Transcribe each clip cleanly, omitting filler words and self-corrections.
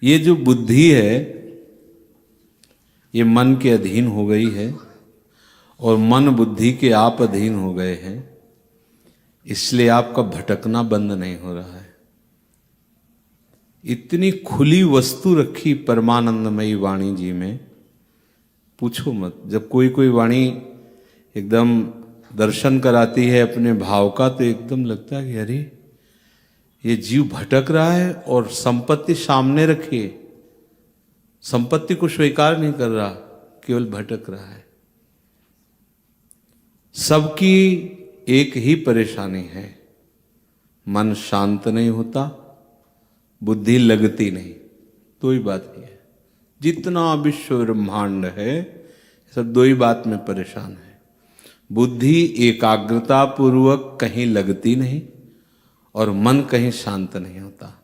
ये जो बुद्धि है ये मन के अधीन हो गई है और मन बुद्धि के आप अधीन हो गए हैं, इसलिए आपका भटकना बंद नहीं हो रहा है। इतनी खुली वस्तु रखी परमानंदमयी वाणी जी में, पूछो मत। जब कोई कोई वाणी एकदम दर्शन कराती है अपने भाव का, तो एकदम लगता है कि अरे ये जीव भटक रहा है और संपत्ति सामने रखी है, संपत्ति को स्वीकार नहीं कर रहा, केवल भटक रहा है। सबकी एक ही परेशानी है, मन शांत नहीं होता, बुद्धि लगती नहीं। दो ही बात ही है। जितना विश्व ब्रह्मांड है सब दो ही बात में परेशान है। बुद्धि एकाग्रता पूर्वक कहीं लगती नहीं और मन कहीं शांत नहीं होता।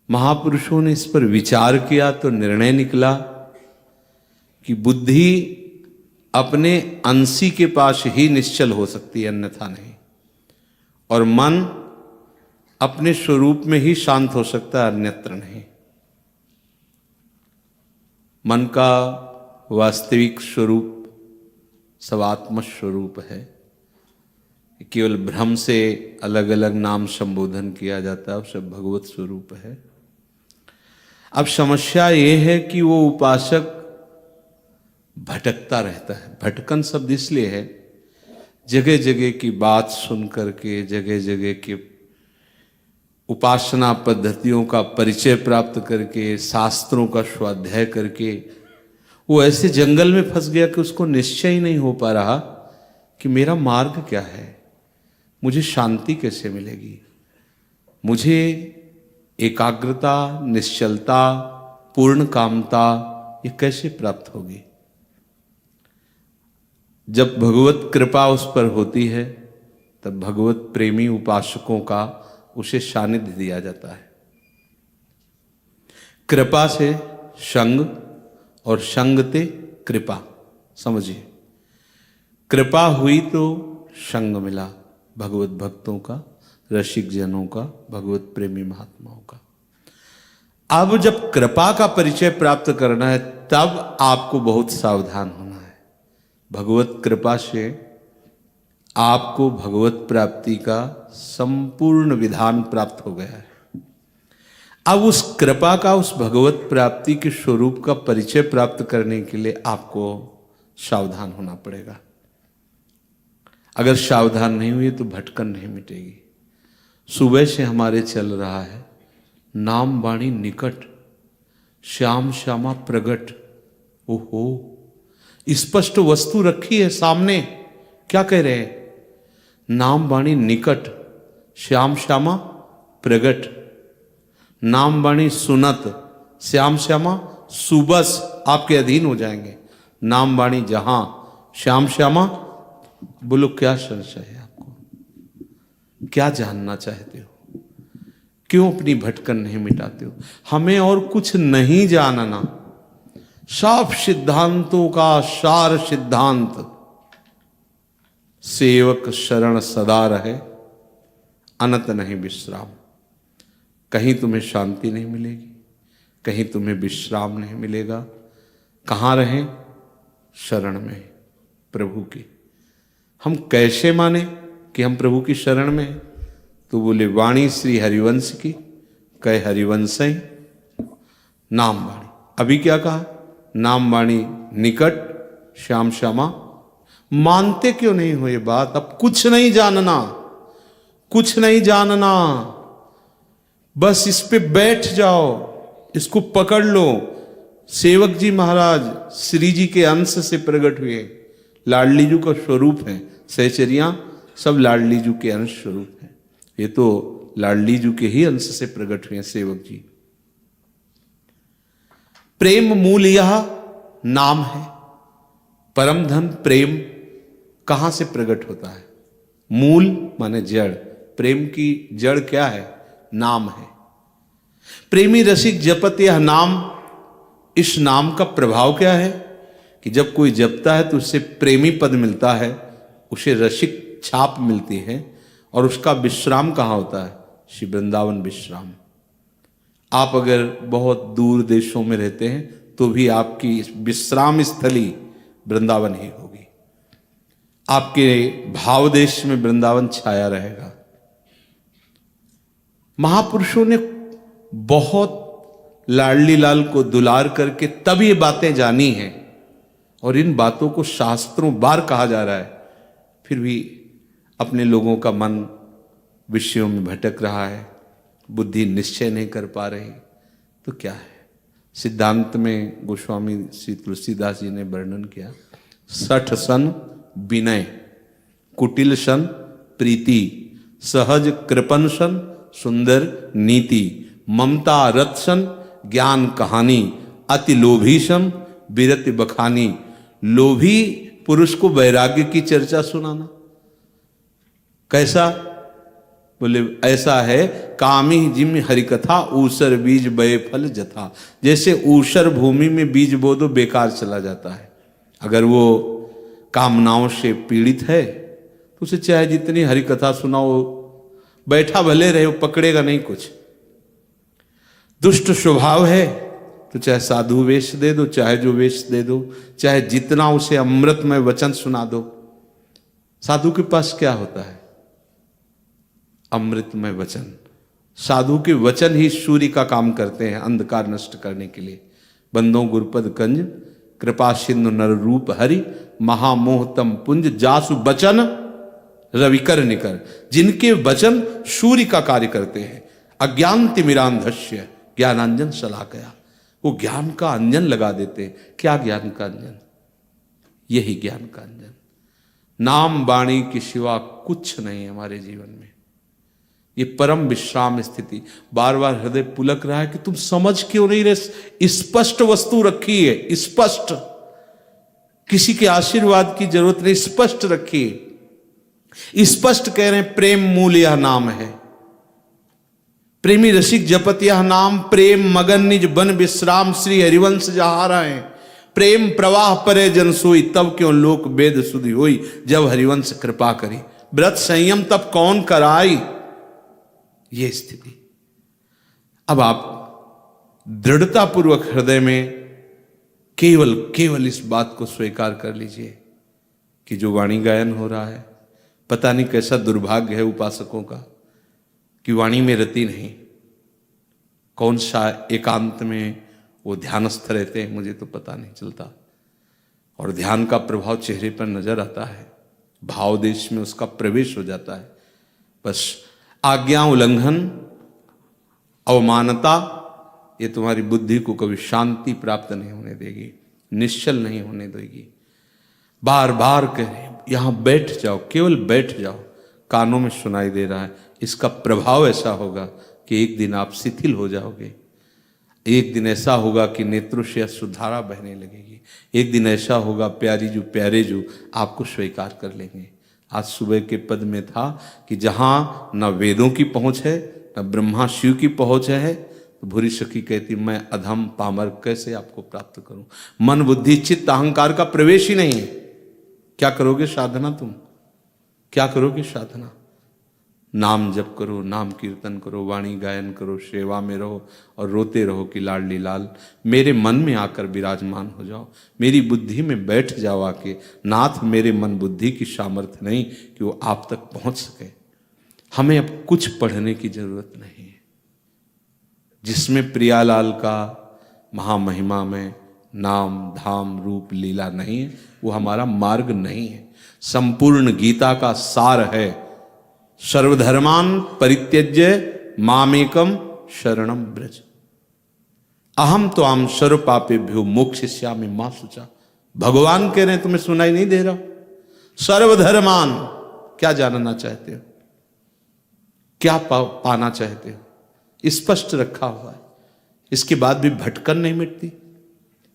महापुरुषों ने इस पर विचार किया तो निर्णय निकला कि बुद्धि अपने अंशी के पास ही निश्चल हो सकती है, अन्यथा नहीं, और मन अपने स्वरूप में ही शांत हो सकता है, अन्यत्र नहीं। मन का वास्तविक स्वरूप सवात्म स्वरूप है, केवल भ्रम से अलग अलग नाम संबोधन किया जाता है, सब भगवत स्वरूप है। अब समस्या ये है कि वो उपासक भटकता रहता है। भटकन शब्द इसलिए है, जगह जगह की बात सुन करके, जगह जगह के उपासना पद्धतियों का परिचय प्राप्त करके, शास्त्रों का स्वाध्याय करके वो ऐसे जंगल में फंस गया कि उसको निश्चय ही नहीं हो पा रहा कि मेरा मार्ग क्या है, मुझे शांति कैसे मिलेगी, मुझे एकाग्रता, निश्चलता, पूर्ण कामता ये कैसे प्राप्त होगी। जब भगवत कृपा उस पर होती है तब भगवत प्रेमी उपासकों का उसे सानिध्य दिया जाता है। कृपा से संग और संग ते कृपा, समझिए। कृपा हुई तो संग मिला भगवत भक्तों का, रसिक जनों का, भगवत प्रेमी महात्माओं का। अब जब कृपा का परिचय प्राप्त करना है तब आपको बहुत सावधान होना है। भगवत कृपा से आपको भगवत प्राप्ति का संपूर्ण विधान प्राप्त हो गया है। अब उस कृपा का, उस भगवत प्राप्ति के स्वरूप का परिचय प्राप्त करने के लिए आपको सावधान होना पड़ेगा। अगर सावधान नहीं हुए तो भटकन नहीं मिटेगी। सुबह से हमारे चल रहा है नाम वाणी निकट, श्याम श्यामा प्रगट। ओहो, स्पष्ट वस्तु रखी है सामने। क्या कह रहे हैं? नाम वाणी निकट, श्याम श्यामा प्रगट। नाम वाणी सुनत, श्याम श्यामा सुबस आपके अधीन हो जाएंगे। नाम वाणी जहां, श्याम श्यामा। बोलो, क्या संशय है आपको? क्या जानना चाहते हो? क्यों अपनी भटकन नहीं मिटाते हो? हमें और कुछ नहीं जानना। सब सिद्धांतों का सार सिद्धांत, सेवक शरण सदा रहे, अनंत नहीं विश्राम। कहीं तुम्हें शांति नहीं मिलेगी, कहीं तुम्हें विश्राम नहीं मिलेगा। कहाँ रहें? शरण में, प्रभु की। हम कैसे माने कि हम प्रभु की शरण में हैं? तो बोले वाणी श्री हरिवंश की, कहे हरिवंश ही नाम वाणी। अभी क्या कहा? नाम वाणी निकट, श्याम श्यामा। मानते क्यों नहीं हो ये बात? अब कुछ नहीं जानना, कुछ नहीं जानना, बस इस पे बैठ जाओ, इसको पकड़ लो। सेवक जी महाराज श्री जी के अंश से प्रकट हुए, लाडली जी का स्वरूप है। सहचरियां सब लाडली जी के अंश स्वरूप है। ये तो लाडली जी के ही अंश से प्रकट हुए सेवक जी। प्रेम मूल यह नाम है। परम धन प्रेम कहां से प्रकट होता है? मूल माने जड़। प्रेम की जड़ क्या है? नाम है। प्रेमी रसिक जपत यह नाम। इस नाम का प्रभाव क्या है कि जब कोई जपता है तो उससे प्रेमी पद मिलता है, उसे रसिक छाप मिलती है, और उसका विश्राम कहाँ होता है? श्री वृंदावन विश्राम। आप अगर बहुत दूर देशों में रहते हैं तो भी आपकी विश्राम स्थली वृंदावन ही होगी। आपके भाव देश में वृंदावन छाया रहेगा। महापुरुषों ने बहुत लाडली लाल को दुलार करके तब ये बातें जानी हैं, और इन बातों को शास्त्रों बार कहा जा रहा है, फिर भी अपने लोगों का मन विषयों में भटक रहा है, बुद्धि निश्चय नहीं कर पा रही। तो क्या है? सिद्धांत में गोस्वामी श्री तुलसीदास जी ने वर्णन किया, 60 सन विनय, कुटिल सन प्रीति, सहज कृपण सन सुंदर नीति, ममता रत सन ज्ञान कहानी, अति लोभी सन विरति बखानी। लोभी पुरुष को वैराग्य की चर्चा सुनाना कैसा? बोले ऐसा है, कामी जिम हरिकथा ऊसर बीज बये फल जथा। जैसे ऊसर भूमि में बीज बो दो बेकार चला जाता है। अगर वो कामनाओं से पीड़ित है तो उसे चाहे जितनी हरिकथा सुनाओ, बैठा भले रहे, वो पकड़ेगा नहीं कुछ। दुष्ट स्वभाव है तो चाहे साधु वेश दे दो, चाहे जो वेश दे दो, चाहे जितना उसे अमृतमय वचन सुना दो। साधु के पास क्या होता है? अमृतमय वचन। साधु के वचन ही सूर्य का काम करते हैं अंधकार नष्ट करने के लिए। बंदो गुरुपद कंज कृपा सिंधु नर रूप हरि, महामोहतम पुंज जासु बचन रविकर निकर। जिनके वचन सूर्य का कार्य करते हैं। अज्ञान तिमिरांधस्य ज्ञानांजन शलाकया, वो ज्ञान का अंजन लगा देते हैं। क्या ज्ञान का अंजन? यही ज्ञान का अंजन। नाम वाणी के सिवा कुछ नहीं है हमारे जीवन में। ये परम विश्राम स्थिति। बार बार हृदय पुलक रहा है कि तुम समझ क्यों नहीं रहे। स्पष्ट वस्तु रखी है, स्पष्ट, किसी के आशीर्वाद की जरूरत नहीं, स्पष्ट रखिए। स्पष्ट कह रहे हैं, प्रेम मूल यह नाम है। प्रेमी रसिक जपत यह नाम, प्रेम मगन निज बन विश्राम, श्री हरिवंश जहारा है। प्रेम प्रवाह परे जन सोई, तब क्यों लोक वेद सुधि होई, जब हरिवंश कृपा करी। व्रत संयम तब कौन कराई, ये स्थिति। अब आप दृढ़ता पूर्वक हृदय में केवल इस बात को स्वीकार कर लीजिए कि जो वाणी गायन हो रहा है, पता नहीं कैसा दुर्भाग्य है उपासकों का कि वाणी में रति नहीं। कौन सा एकांत में वो ध्यानस्थ रहते हैं मुझे तो पता नहीं चलता, और ध्यान का प्रभाव चेहरे पर नजर आता है, भाव देश में उसका प्रवेश हो जाता है। बस आज्ञा उल्लंघन, अवमानता, ये तुम्हारी बुद्धि को कभी शांति प्राप्त नहीं होने देगी, निश्चल नहीं होने देगी। बार बार कहें यहां बैठ जाओ, केवल बैठ जाओ, कानों में सुनाई दे रहा है। इसका प्रभाव ऐसा होगा कि एक दिन आप शिथिल हो जाओगे। एक दिन ऐसा होगा कि नेत्रों से अश्रुधारा बहने लगेगी। एक दिन ऐसा होगा प्यारी जो प्यारे जो आपको स्वीकार कर लेंगे। आज सुबह के पद में था कि जहां न वेदों की पहुंच है न ब्रह्मा शिव की पहुंच है, तो भूरी सखी कहती मैं अधम पामर कैसे आपको प्राप्त करूं। मन बुद्धि चित्त अहंकार का प्रवेश ही नहीं है। क्या करोगे साधना? तुम क्या करोगे साधना? नाम जप करो, नाम कीर्तन करो, वाणी गायन करो, सेवा में रहो और रोते रहो कि लाडली लाल मेरे मन में आकर विराजमान हो जाओ, मेरी बुद्धि में बैठ जाओ आके। नाथ मेरे मन बुद्धि की सामर्थ्य नहीं कि वो आप तक पहुंच सके। हमें अब कुछ पढ़ने की जरूरत नहीं है। जिसमें प्रियालाल का महामहिमा में नाम धाम रूप लीला नहीं है, वो हमारा मार्ग नहीं है। संपूर्ण गीता का सार है, सर्वधर्मान परित्यज्य मामेकम शरणम ब्रज, अहम तो आम सर्व पापेभ्यो मोक्षयिष्यामि मा शुचा। भगवान कह रहे हैं, तुम्हें सुनाई नहीं दे रहा? सर्वधर्मान, क्या जानना चाहते हो, क्या पाना चाहते हो? स्पष्ट रखा हुआ है। इसके बाद भी भटकन नहीं मिटती।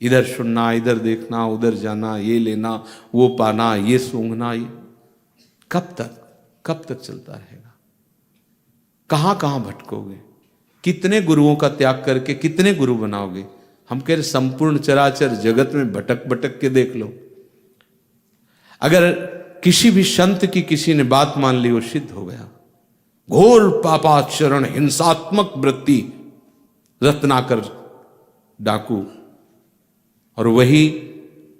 इधर सुनना, इधर देखना, उधर जाना, ये लेना, वो पाना, ये सूंघना, ये कब तक चलता रहेगा? कहां कहां भटकोगे? कितने गुरुओं का त्याग करके कितने गुरु बनाओगे? हम कह रहे संपूर्ण चराचर जगत में भटक भटक के देख लो। अगर किसी भी संत की किसी ने बात मान ली, वो सिद्ध हो गया। घोर पापाचरण, हिंसात्मक वृत्ति, रत्नाकर डाकू, और वही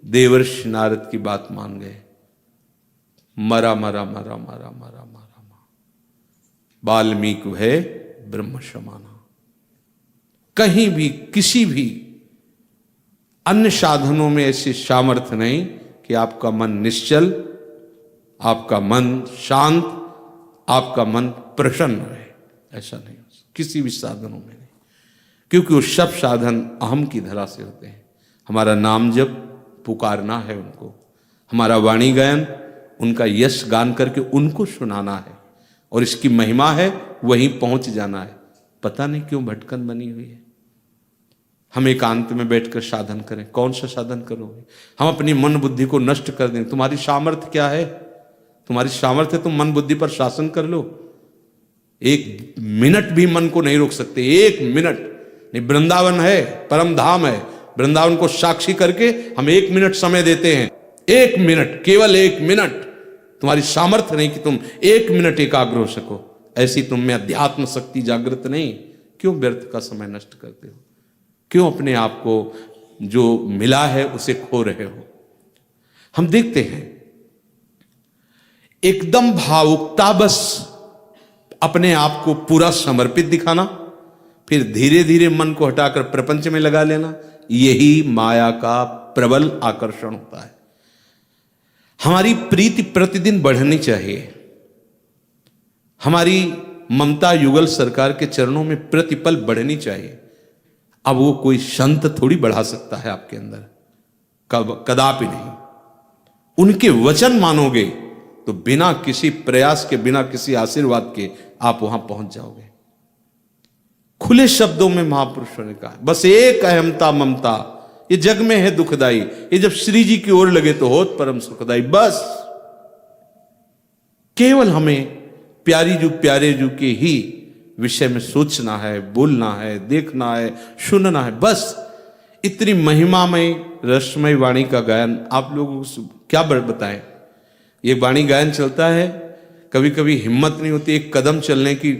देवर्षि नारद की बात मान गए। मरा मरा मरा मरा मरा मरा मा, वाल्मीकि है ब्रह्म समाना। कहीं भी किसी भी अन्य साधनों में ऐसी सामर्थ्य नहीं कि आपका मन निश्चल, आपका मन शांत, आपका मन प्रसन्न रहे। ऐसा नहीं किसी भी साधनों में नहीं, क्योंकि वो सब साधन अहम की धरा से होते हैं। हमारा नाम जब पुकारना है उनको, हमारा वाणी गायन उनका यश गान करके उनको सुनाना है, और इसकी महिमा है वहीं पहुंच जाना है। पता नहीं क्यों भटकन बनी हुई है। हम एकांत में बैठकर साधन करें। कौन सा साधन करोगे? हम अपनी मन बुद्धि को नष्ट कर दें। तुम्हारी सामर्थ्य क्या है? तुम्हारी सामर्थ्य तुम मन बुद्धि पर शासन कर लो। एक मिनट भी मन को नहीं रोक सकते, एक मिनट नहीं। वृंदावन है, परम धाम है, वृंदावन को साक्षी करके हम 1 मिनट समय देते हैं। 1 मिनट, केवल 1 मिनट। तुम्हारी सामर्थ्य नहीं कि तुम 1 मिनट एकाग्र हो सको। ऐसी तुम में अध्यात्म शक्ति जागृत नहीं। क्यों व्यर्थ का समय नष्ट करते हो? क्यों अपने आप को जो मिला है उसे खो रहे हो? हम देखते हैं एकदम भावुकता, बस अपने आप को पूरा समर्पित दिखाना, फिर धीरे धीरे मन को हटाकर प्रपंच में लगा लेना, यही माया का प्रबल आकर्षण होता है। हमारी प्रीति प्रतिदिन बढ़नी चाहिए। हमारी ममता युगल सरकार के चरणों में प्रतिपल बढ़नी चाहिए। अब वो कोई संत थोड़ी बढ़ा सकता है आपके अंदर, कदापि नहीं। उनके वचन मानोगे तो बिना किसी प्रयास के, बिना किसी आशीर्वाद के आप वहां पहुंच जाओगे। खुले शब्दों में महापुरुषों ने कहा, बस एक अहमता ममता ये जग में है दुखदाई, ये जब श्री जी की ओर लगे तो होत परम सुखदाई। बस केवल हमें प्यारी जू प्यारे जू के ही विषय में सोचना है, बोलना है, देखना है, सुनना है। बस इतनी महिमामय रसमय वाणी का गायन आप लोगों को क्या बताएं। ये वाणी गायन चलता है, कभी कभी हिम्मत नहीं होती एक कदम चलने की,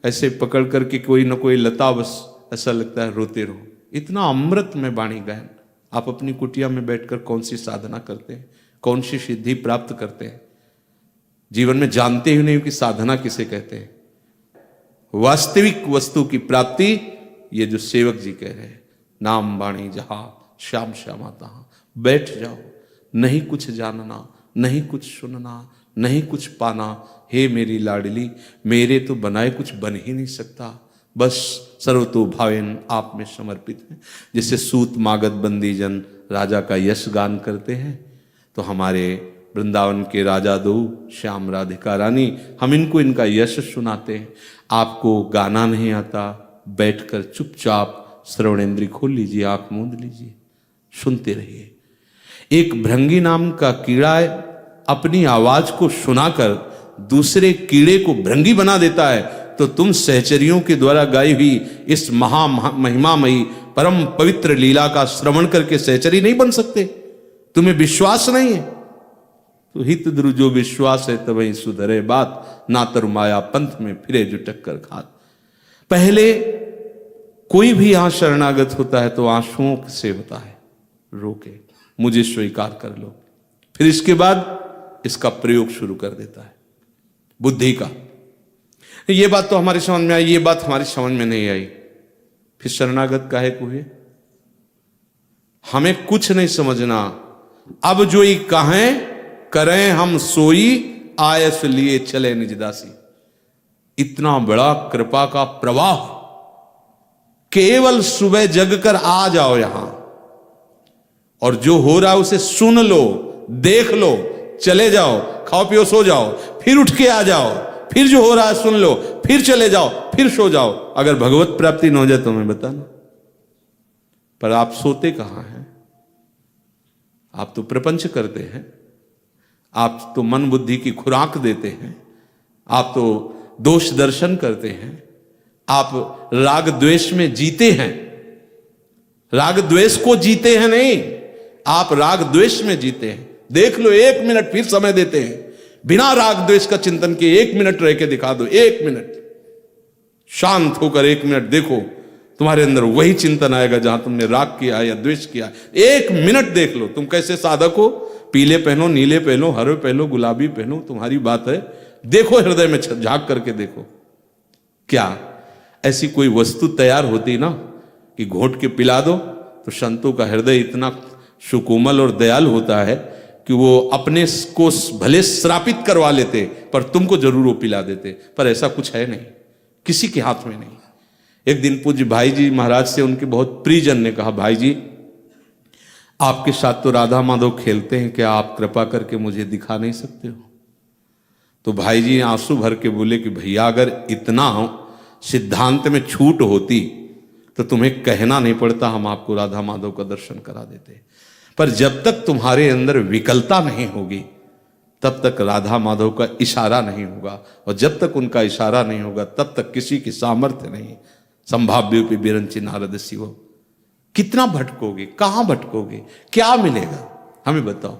ऐसे पकड़ करके कोई ना कोई लता, बस ऐसा लगता है रोते रहो। इतना अमृत में वाणी गायन। आप अपनी कुटिया में बैठकर कौन सी साधना करते हैं, कौन सी सिद्धि प्राप्त करते हैं? जीवन में जानते ही नहीं कि साधना किसे कहते हैं। वास्तविक वस्तु की प्राप्ति ये जो सेवक जी कह रहे हैं, नाम वाणी जहां श्याम श्यामा तहां। बैठ जाओ, नहीं कुछ जानना, नहीं कुछ सुनना, नहीं कुछ पाना। हे मेरी लाडली, मेरे तो बनाए कुछ बन ही नहीं सकता। बस सर्वतो भावेन आप में समर्पित है। जैसे सूत मागध बंदी जन राजा का यश गान करते हैं, तो हमारे वृंदावन के राजा दो श्याम राधिका रानी, हम इनको इनका यश सुनाते हैं। आपको गाना नहीं आता, बैठकर चुपचाप श्रवणेंद्री खोल लीजिए, आंख मूंद लीजिए, सुनते रहिए। एक भृंगी नाम का कीड़ा अपनी आवाज को सुनाकर दूसरे कीड़े को भृंगी बना देता है, तो तुम सहचरियों के द्वारा गाई हुई इस महिमामयी परम पवित्र लीला का श्रवण करके सहचरी नहीं बन सकते? तुम्हें विश्वास नहीं है तो हित द्रु जो विश्वास है तब ही सुधरे बात, ना तर माया पंथ में फिरे जो टक्कर खात। पहले कोई भी यहां शरणागत होता है तो आंसुओं से होता है, रोके मुझे स्वीकार कर लो, फिर इसके बाद इसका प्रयोग शुरू कर देता है बुद्धि का। ये बात तो हमारी समझ में आई, ये बात हमारी समझ में नहीं आई, फिर शरणागत काहे को हुए? हमें कुछ नहीं समझना। अब जो ही कहें करें हम सोई, आयस लिए चले निजदासी। इतना बड़ा कृपा का प्रवाह, केवल सुबह जगकर आ जाओ यहां और जो हो रहा है उसे सुन लो, देख लो, चले जाओ, खाओ पियो सो जाओ, फिर उठ के आ जाओ, फिर जो हो रहा है सुन लो, फिर चले जाओ, फिर सो जाओ। अगर भगवत प्राप्ति न हो जाए तो मैं बताना। पर आप सोते कहां हैं? आप तो प्रपंच करते हैं, आप तो मन बुद्धि की खुराक देते हैं, आप तो दोष दर्शन करते हैं, आप राग द्वेष में जीते हैं। राग द्वेष को जीते हैं नहीं, आप राग द्वेष में जीते हैं। देख लो, 1 मिनट फिर समय देते हैं, बिना राग द्वेष का चिंतन किए 1 मिनट रह के दिखा दो। 1 मिनट शांत होकर 1 मिनट देखो, तुम्हारे अंदर वही चिंतन आएगा जहां तुमने राग किया है या द्वेष किया है। 1 मिनट देख लो तुम कैसे साधक हो, पीले पहनो, नीले पहनो, हरे पहनो, गुलाबी पहनो, तुम्हारी बात है। देखो हृदय में झांक करके देखो, क्या ऐसी कोई वस्तु तैयार होती ना कि घोट के पिला दो, तो संतों का हृदय इतना सुकोमल और दयाल होता है कि वो अपने को भले श्रापित करवा लेते पर तुमको जरूर वो पिला देते। पर ऐसा कुछ है नहीं, किसी के हाथ में नहीं। एक दिन पूज्य भाई जी महाराज से उनके बहुत प्रियजन ने कहा, भाई जी आपके साथ तो राधा माधव खेलते हैं, क्या आप कृपा करके मुझे दिखा नहीं सकते हो? तो भाई जी आंसू भर के बोले कि भैया अगर इतना सिद्धांत में छूट होती तो तुम्हें कहना नहीं पड़ता, हम आपको राधा माधव का दर्शन करा देते। पर जब तक तुम्हारे अंदर विकलता नहीं होगी तब तक राधा माधव का इशारा नहीं होगा, और जब तक उनका इशारा नहीं होगा तब तक किसी की सामर्थ्य नहीं। संभाव्योपि विरंचि नारद शिव। कितना भटकोगे, कहां भटकोगे, क्या मिलेगा हमें बताओ।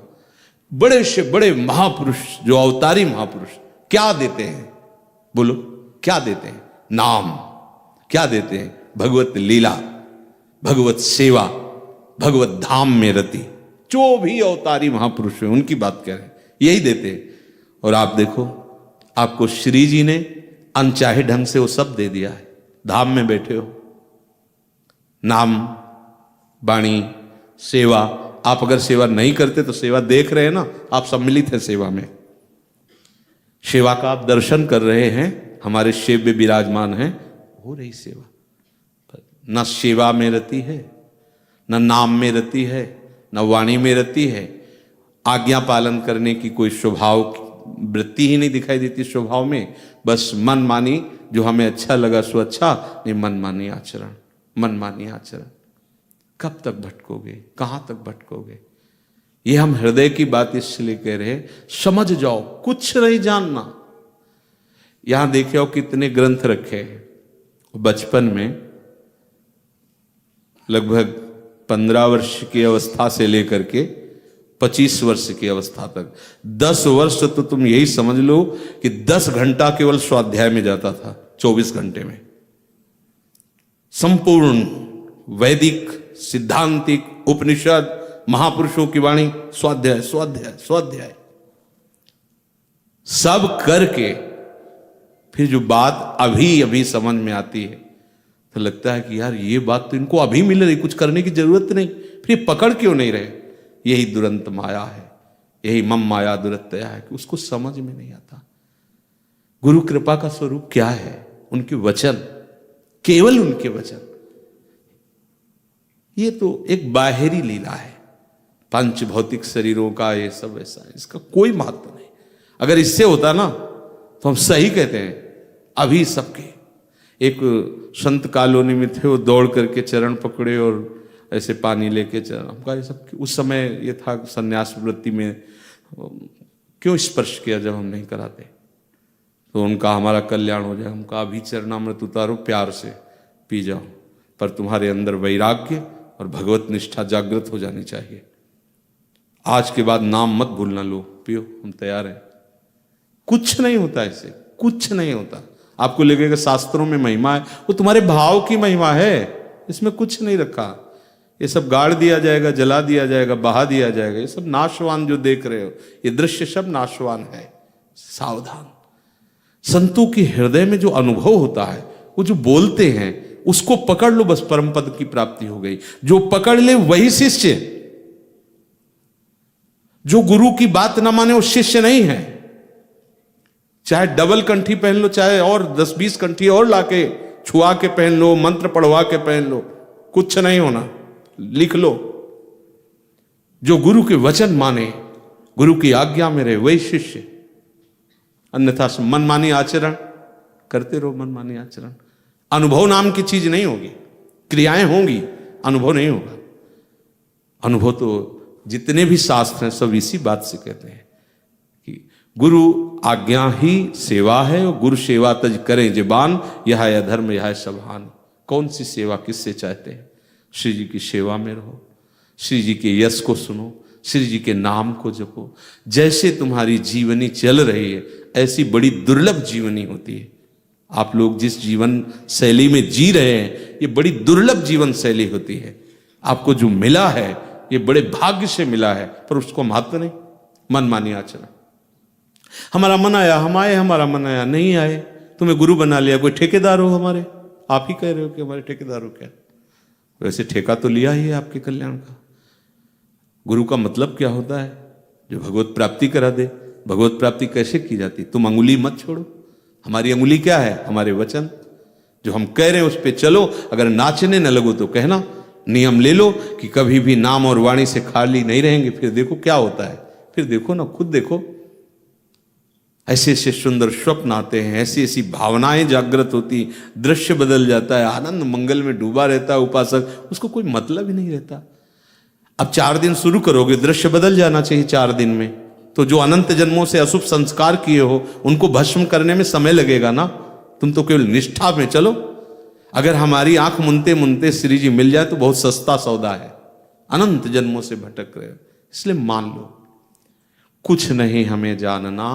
बड़े से बड़े महापुरुष जो अवतारी महापुरुष क्या देते हैं, बोलो क्या देते हैं? नाम। क्या देते हैं? भगवत लीला, भगवत सेवा, भगवत धाम में रति। जो भी अवतारी महापुरुष है उनकी बात कह रहे हैं, यही देते हैं। और आप देखो, आपको श्री जी ने अनचाहे ढंग से वो सब दे दिया है। धाम में बैठे हो, नाम, वाणी, सेवा। आप अगर सेवा नहीं करते तो सेवा देख रहे हैं ना, आप सम्मिलित हैं सेवा में। सेवा का आप दर्शन कर रहे हैं, हमारे सेव्य विराजमान हैं, हो रही सेवा। न सेवा में रति है, न नाम में रति है, न वाणी में रति है। आज्ञा पालन करने की कोई स्वभाव वृत्ति ही नहीं दिखाई देती स्वभाव में। बस मन मानी, जो हमें अच्छा लगा सो अच्छा, नहीं मनमानी आचरण, मनमानी आचरण। कब तक भटकोगे, कहां तक भटकोगे? ये हम हृदय की बात इसलिए कह रहे हैं, समझ जाओ, कुछ नहीं जानना। यहां देखे हो कितने ग्रंथ रखे हैं। बचपन में लगभग 15 वर्ष की अवस्था से लेकर के 25 वर्ष की अवस्था तक 10 वर्ष तो तुम यही समझ लो कि 10 घंटा केवल स्वाध्याय में जाता था। 24 घंटे में संपूर्ण वैदिक, सिद्धांतिक, उपनिषद, महापुरुषों की वाणी, स्वाध्याय स्वाध्याय स्वाध्याय सब करके फिर जो बात अभी अभी समझ में आती है तो लगता है कि यार ये बात तो इनको अभी मिल रही, कुछ करने की जरूरत नहीं, फिर पकड़ क्यों नहीं रहे? यही दुरंत माया है, यही मम माया दुरत्या है कि उसको समझ में नहीं आता। गुरु कृपा का स्वरूप क्या है? उनके वचन, केवल उनके वचन। ये तो एक बाहरी लीला है, पंच भौतिक शरीरों का ये सब ऐसा है, इसका कोई महत्व नहीं। अगर इससे होता ना तो हम सही कहते हैं। अभी सबके एक संत कॉलोनी में थे, वो दौड़ करके चरण पकड़े और ऐसे पानी लेके चरण, हमका ये सब उस समय ये था संन्यास वृत्ति में क्यों स्पर्श किया जब हम नहीं कराते? तो उनका हमारा कल्याण हो जाए। हमका अभी चरणामृत उतारो, प्यार से पी जाओ, पर तुम्हारे अंदर वैराग्य और भगवत निष्ठा जागृत हो जानी चाहिए। आज के बाद नाम मत भूलना, लो पियो, हम तैयार हैं। कुछ नहीं होता ऐसे, कुछ नहीं होता। आपको लगेगा शास्त्रों में महिमा है, वो तुम्हारे भाव की महिमा है, इसमें कुछ नहीं रखा। ये सब गाड़ दिया जाएगा, जला दिया जाएगा, बहा दिया जाएगा। ये सब नाशवान जो देख रहे हो, ये दृश्य सब नाशवान है। सावधान। संतों के हृदय में जो अनुभव होता है, वो जो बोलते हैं, उसको पकड़ लो, बस परम पद की प्राप्ति हो गई। जो पकड़ ले वही शिष्य। जो गुरु की बात ना माने वो शिष्य नहीं है। चाहे डबल कंठी पहन लो, चाहे और 10-20 कंठी और लाके छुआ के पहन लो, मंत्र पढ़वा के पहन लो, कुछ नहीं होना। लिख लो, जो गुरु के वचन माने, गुरु की आज्ञा में रहे, वही शिष्य। अन्यथा मनमानी आचरण करते रहो, मनमानी आचरण। अनुभव नाम की चीज नहीं होगी, क्रियाएं होंगी, अनुभव नहीं होगा। अनुभव तो जितने भी शास्त्र हैं सब इसी बात से कहते हैं कि गुरु आज्ञा ही सेवा है, और गुरु सेवा तज करें जबान, यह है अधर्म यह है सबहान। कौन सी सेवा किससे चाहते हैं? श्री जी की सेवा में रहो, श्री जी के यश को सुनो, श्री जी के नाम को जपो। जैसे तुम्हारी जीवनी चल रही है, ऐसी बड़ी दुर्लभ जीवनी होती है। आप लोग जिस जीवन शैली में जी रहे हैं, ये बड़ी दुर्लभ जीवन शैली होती है। आपको जो मिला है ये बड़े भाग्य से मिला है, पर उसको महत्व नहीं, मनमानी आचरण। हमारा मन आया हम आए, हमारा मन आया नहीं आए, तुम्हें गुरु बना लिया, कोई ठेकेदार हो हमारे, आप ही कह रहे हो कि हमारे ठेकेदार हो क्या? वैसे ठेका तो लिया ही है आपके कल्याण का। गुरु का मतलब क्या होता है? जो भगवत प्राप्ति करा दे। भगवत प्राप्ति कैसे की जाती? तुम अंगुली मत छोड़ो। हमारी अंगुली क्या है? हमारे वचन। जो हम कह रहे हैं उस पर चलो। अगर नाचने न लगो तो कहना, नियम ले लो कि कभी भी नाम और वाणी से खाली नहीं रहेंगे। फिर देखो क्या होता है, फिर देखो ना, खुद देखो। ऐसे ऐसे सुंदर स्वप्न आते हैं, ऐसी ऐसी भावनाएं जागृत होती, दृश्य बदल जाता है, आनंद मंगल में डूबा रहता है उपासक, उसको कोई मतलब ही नहीं रहता। अब 4 दिन शुरू करोगे, दृश्य बदल जाना चाहिए 4 दिन में। तो जो अनंत जन्मों से अशुभ संस्कार किए हो उनको भस्म करने में समय लगेगा ना। तुम तो केवल निष्ठा में चलो। अगर हमारी आंख मुनते मुनते श्री जी मिल जाए तो बहुत सस्ता सौदा है। अनंत जन्मों से भटक रहे हो, इसलिए मान लो कुछ नहीं हमें जानना,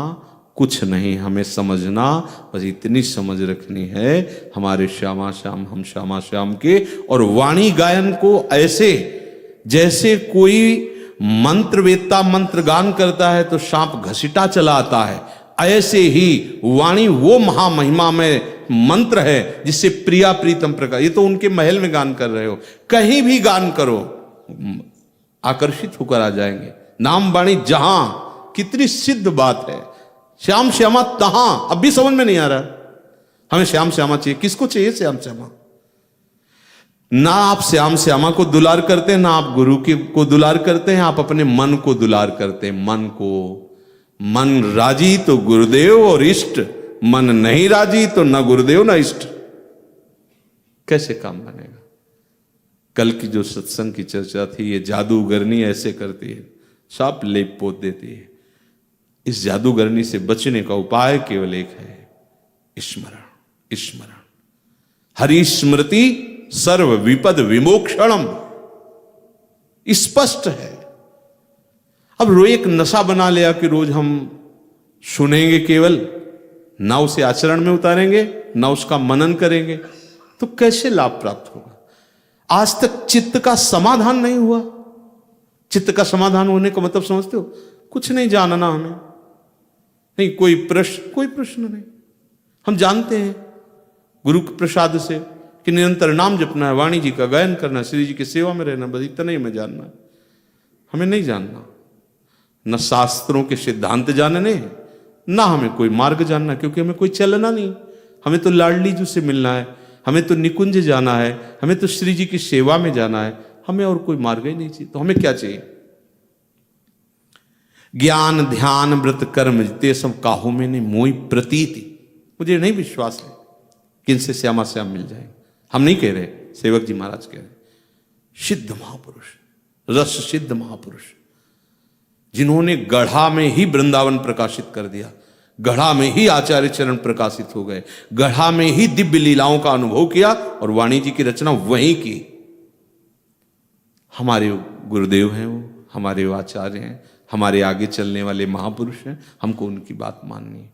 कुछ नहीं हमें समझना, बस इतनी समझ रखनी है हमारे श्यामा श्याम, हम श्यामा श्याम के। और वाणी गायन को ऐसे जैसे कोई मंत्रवेत्ता मंत्र गान करता है तो सांप घसीटा चला आता है, ऐसे ही वाणी वो महामहिमा में मंत्र है जिससे प्रिया प्रीतम प्रकार। ये तो उनके महल में गान कर रहे हो, कहीं भी गान करो आकर्षित होकर आ जाएंगे। नाम वाणी जहां, कितनी सिद्ध बात है। श्याम श्यामा तहां, अब भी समझ में नहीं आ रहा। हमें श्याम श्यामा चाहिए। किसको चाहिए श्याम श्यामा? ना आप श्याम श्यामा को दुलार करते हैं, ना आप गुरु को दुलार करते हैं, आप अपने मन को दुलार करते हैं। मन को, मन राजी तो गुरुदेव और इष्ट, मन नहीं राजी तो न गुरुदेव न इष्ट। कैसे काम बनेगा? कल की जो सत्संग की चर्चा थी, ये जादूगरनी ऐसे करती है, साप लेप पोत देती है। इस जादूगरनी से बचने का उपाय केवल एक है, स्मरण। स्मरण, हरि स्मृति सर्व विपद विमोक्षणम, स्पष्ट है। अब रो एक नशा बना लिया कि रोज हम सुनेंगे केवल, ना उसे आचरण में उतारेंगे, ना उसका मनन करेंगे, तो कैसे लाभ प्राप्त होगा? आज तक चित्त का समाधान नहीं हुआ। चित्त का समाधान होने का मतलब समझते हो? कुछ नहीं जानना हमें, नहीं कोई प्रश्न नहीं। हम जानते हैं गुरु के प्रसाद से कि निरंतर नाम जपना है, वाणी जी का गायन करना, श्री जी की सेवा में रहना, बस इतना ही हमें जानना है। हमें नहीं जानना, न शास्त्रों के सिद्धांत जानने, ना हमें कोई मार्ग जानना, क्योंकि हमें कोई चलना नहीं। हमें तो लाडली जी से मिलना है, हमें तो निकुंज जाना है, हमें तो श्री जी की सेवा में जाना है, हमें और कोई मार्ग ही नहीं चाहिए। तो हमें क्या चाहिए? ज्ञान ध्यान व्रत कर्म जिते सब काहू में नहीं मोई प्रतीति। मुझे नहीं विश्वास है कि इनसे श्यामा श्याम मिल जाए। हम नहीं कह रहे, सेवक जी महाराज कह रहे। सिद्ध महापुरुष, रस सिद्ध महापुरुष, जिन्होंने गढ़ा में ही वृंदावन प्रकाशित कर दिया, गढ़ा में ही आचार्य चरण प्रकाशित हो गए, गढ़ा में ही दिव्य लीलाओं का अनुभव किया और वाणी जी की रचना वहीं की। हमारे गुरुदेव हैं, वो हमारे आचार्य हैं, हमारे आगे चलने वाले महापुरुष हैं। हमको उनकी बात माननी है।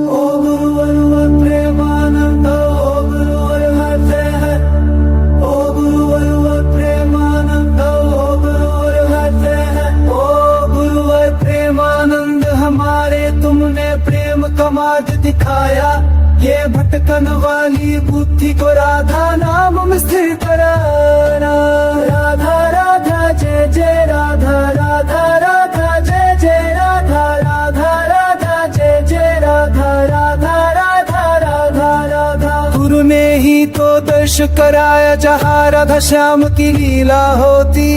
ओ गुरुवर प्रेमानंद, ओ गुरुवर हरते हैं, ओ गुरुवर प्रेमानंद, ओ गुरुवर हरते हैं, ओ गुरुवर प्रेमानंद हमारे तुमने प्रेम का मार्ग दिखाया, ये भटकन वाली बुद्धि को राधा नाम में स्थिर कराना। राधा राधा जय जय राधा, राधा राधा जय जय राधा, राधा राधा जय जय राधा, राधा राधा राधा राधा। गुरु ने ही तो दर्श कराया जहाँ राधा श्याम की लीला होती,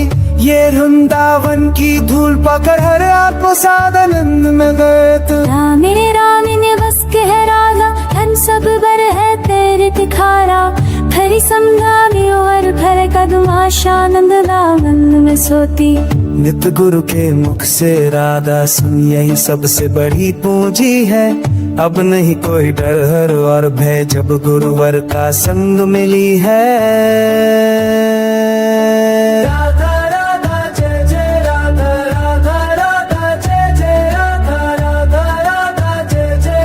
ये वृंदावन की धूल पकड़ हर आपको सादानंद में गए। रानी रानी ने बस कह राधा, धन सब बर है तेरे तिखारा, खरी समझानी और भर कदम आशानंद लावंद में सोती। नित गुरु के मुख से राधा सुन, यही सबसे बड़ी पूंजी है। अब नहीं कोई डर हर और भय, जब गुरुवर का संग मिली है। जय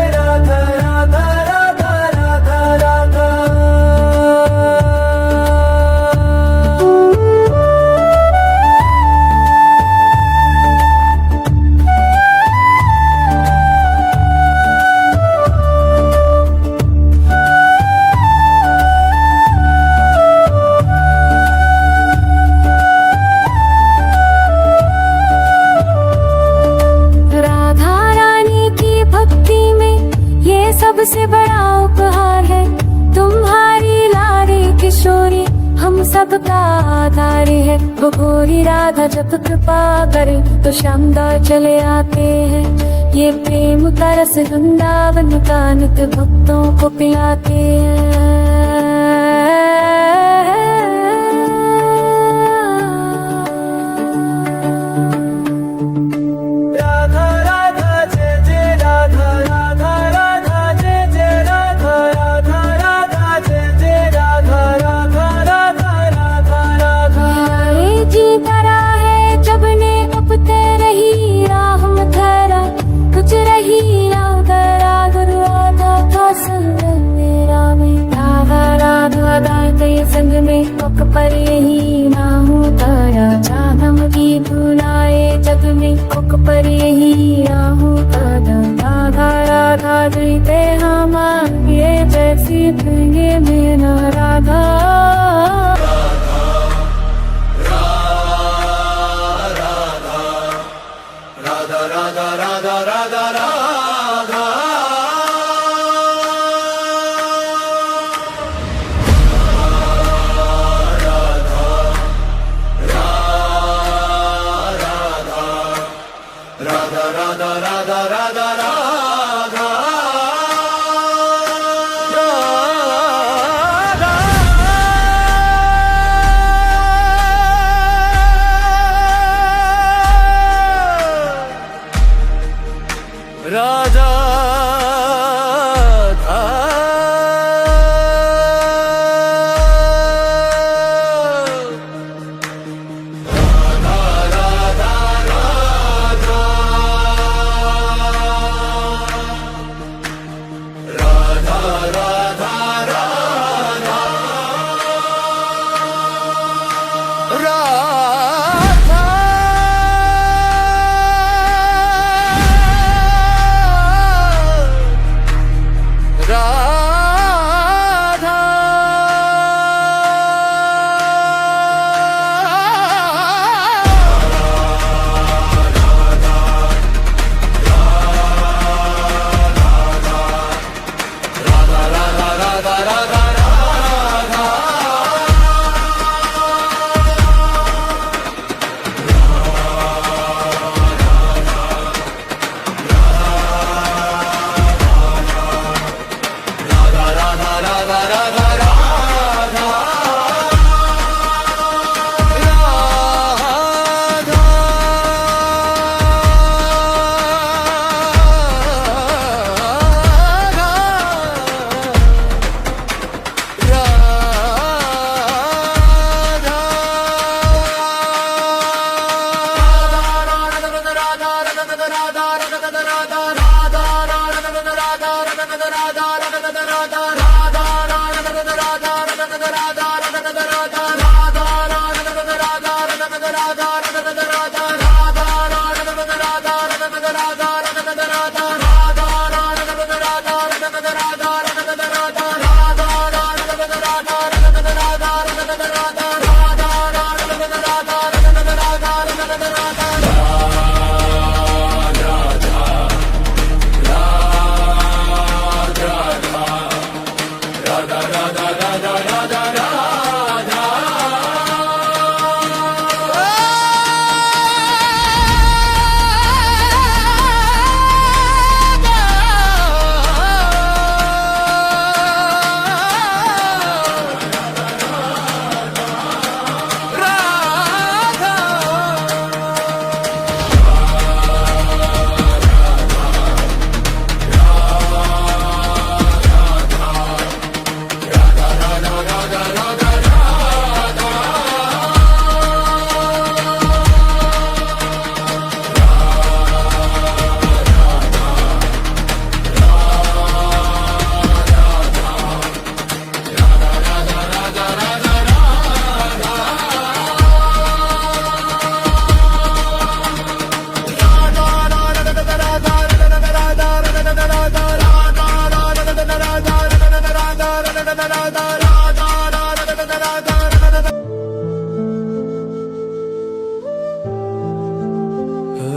सबका आधार है। वो गोरी राधा जब कृपा करे तो श्यामदास चले आते हैं। ये प्रेम का रस वृंदावन का नित्य भक्तों को पिलाते हैं। संग में पक पर यही ना हूँ तारा, चाहम की बुलाए जग में पक पर यही ना हूँ तारा। राधा राधा जीते हम ये जैसी प्रिय मेरा राधा।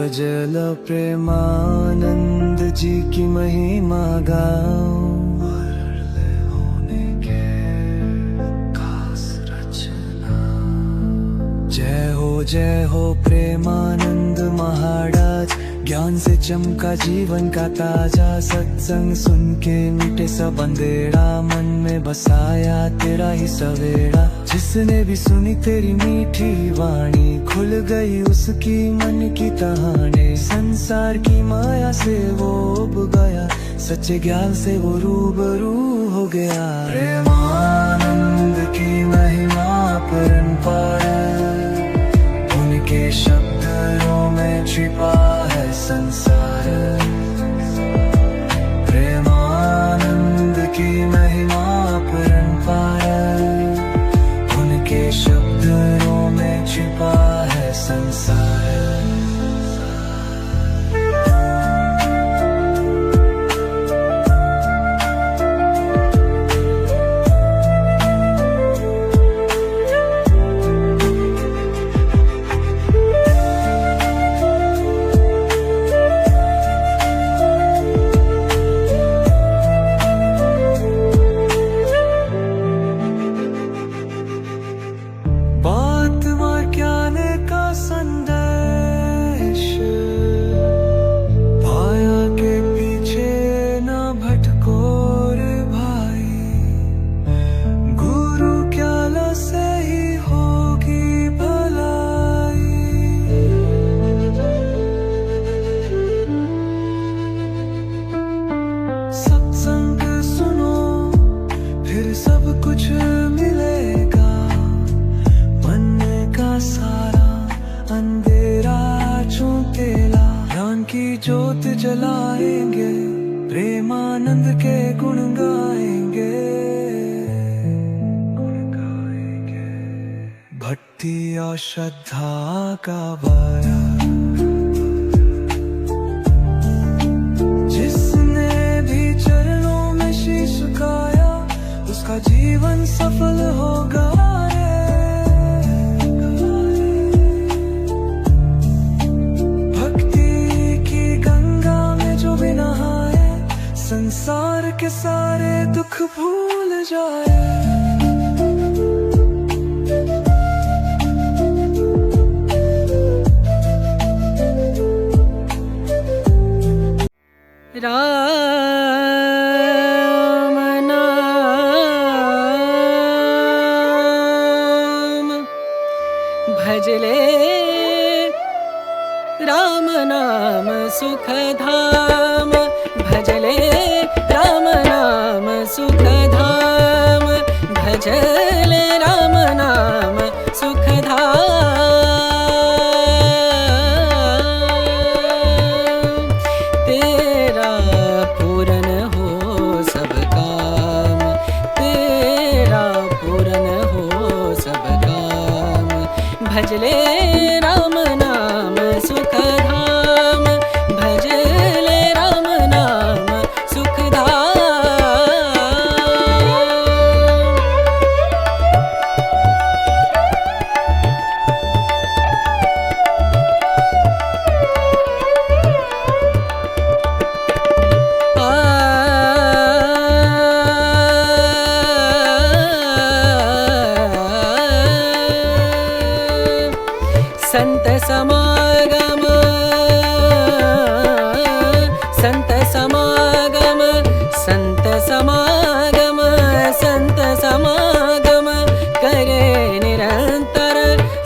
भजल प्रेमानंद जी की महिमा गाऊं, होने के खास रचना जय हो प्रेमानंद महाराज। ज्ञान से चमका जीवन का ताजा, सत्संग सुन के मिटे सब अंधेरा, मन में बसाया तेरा ही सवेरा। जिसने भी सुनी तेरी मीठी वाणी, खुल गई उसकी मन की कहानी। संसार की माया से वो उब गया, सच्चे ज्ञान से वो रूबरू हो गया। प्रेमानंद की महिमा परंपार, उनके शब्दों में छिपा है संसार। प्रेमानंद की महिमा परंपार, उनके शब्दों में छिपा है संसार। ज्योत जलाएंगे, प्रेमानंद के गुण गाएंगे। भक्ति और श्रद्धा का बाया, जिसने भी चरणों में शीश झुकाया, उसका जीवन सफल होगा। संसार के सारे दुख भूल जाए। राम नाम भजले, राम नाम सुख धाम भजले, राम नाम सुख धाम भजले, राम नाम सुख धाम। तेरा पूरन हो सब काम, तेरा पूरन हो सब काम भजले, राम नाम सुख धाम भजले, राम नाम सुख धाम। संत समागम, संत समागम, संत समागम, संत समागम करे निरंतर,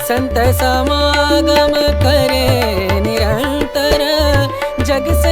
संत समागम करे निरंतर। जग से